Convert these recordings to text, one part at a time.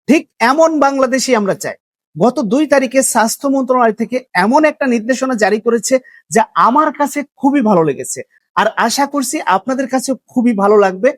ঠিক এমন বাংলাদেশি আমরা চাই। গত 2 তারিখে স্বাস্থ্য মন্ত্রণালয় থেকে এমন একটা নির্দেশনা জারি করেছে যা আমার কাছে খুবই ভালো লেগেছে, আর আশা করছি আপনাদের কাছে খুবই ভালো লাগবে।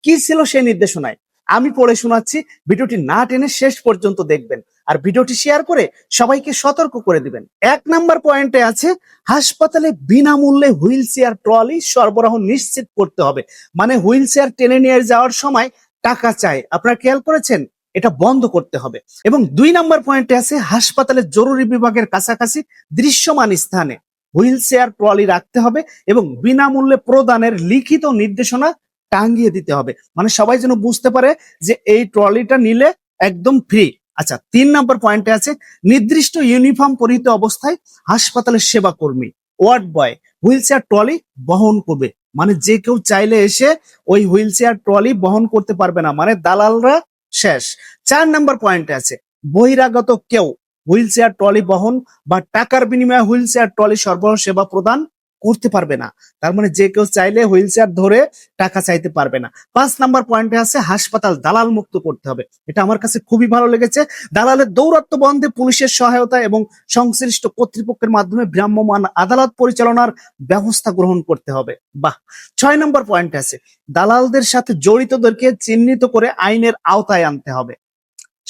কি ছিল সেই নির্দেশনায় আমি পড়ে শোনাচ্ছি, ভিডিওটি না টেনে শেষ পর্যন্ত দেখবেন আর ভিডিওটি শেয়ার করে সবাইকে সতর্ক করে দিবেন। 1 নম্বর পয়েন্টে আছে, হাসপাতালে বিনামূল্যে হুইল চেয়ার ট্রলি সরবরাহ নিশ্চিত করতে হবে। মানে হুইল চেয়ার টেনে নিয়ে যাওয়ার সময় টাকা চায়, আপনারা খেয়াল করেছেন? এটা বন্ধ করতে হবে। এবং 2 নম্বর পয়েন্টে আছে, হাসপাতালের জরুরি বিভাগের কাছাকাছি দৃশ্যমান স্থানে হুইল চেয়ার ট্রলি রাখতে হবে এবং বিনামূল্যে প্রদানের লিখিত নির্দেশনা টাঙ্গিয়ে দিতে হবে। মানে সবাই যেন বুঝতে পারে যে এই ট্রলিটা নিলে একদম ফ্রি। আচ্ছা, 3 নম্বর পয়েন্টে আছে, নির্দিষ্ট ইউনিফর্ম পরিহিত অবস্থায় হাসপাতালের সেবা কর্মী, ward boy wheel chair trolley বহন করবে। মানে যে কেউ চাইলে এসে ওই হুইল চেয়ার ট্রলি বহন করতে পারবে না, মানে দালালরা শেষ। 4 নম্বর পয়েন্টে আছে, বহিরাগত কেউ হুইল চেয়ার ট্রলি বহন বা টাকার বিনিময়ে হুইল চেয়ার ট্রলি সরবরাহ সেবা প্রদান করতে পারবে না। তার মানে যে কেউ চাইলে হুইল চেয়ার ধরে টাকা চাইতে পারবে না। 5 নম্বর পয়েন্টে আছে, হাসপাতাল দালাল মুক্ত করতে হবে। এটা আমার কাছে খুবই ভালো লেগেছে। দালালের দৌরাত্ম্য বন্ধে পুলিশের সহায়তা এবং সংশ্লিষ্ট কর্তৃপক্ষের মাধ্যমে ভ্রাম্যমাণ আদালত পরিচালনার ব্যবস্থা গ্রহণ করতে হবে। বাহ। 6 নম্বর পয়েন্টে আছে, দালালদের সাথে জড়িতদেরকে চিহ্নিত করে আইনের আওতায় আনতে হবে।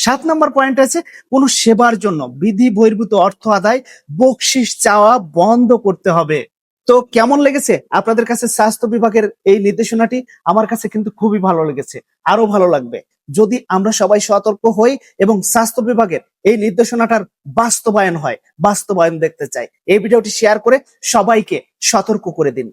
7 নম্বর পয়েন্ট আছে, কোন সেবার জন্য বিধি বহির্ভূত অর্থ আদায়, বকশিস চাওয়া বন্ধ করতে হবে। তো কেমন লেগেছে আপনাদের কাছে স্বাস্থ্য বিভাগের এই নির্দেশনাটি? আমার কাছে কিন্তু খুবই ভালো লেগেছে, আরো ভালো লাগবে যদি আমরা সবাই সতর্ক হই এবং স্বাস্থ্য বিভাগের এই নির্দেশনাটার বাস্তবায়ন হয়। বাস্তবায়ন দেখতে চাই। এই ভিডিওটি শেয়ার করে সবাইকে সতর্ক করে দিন।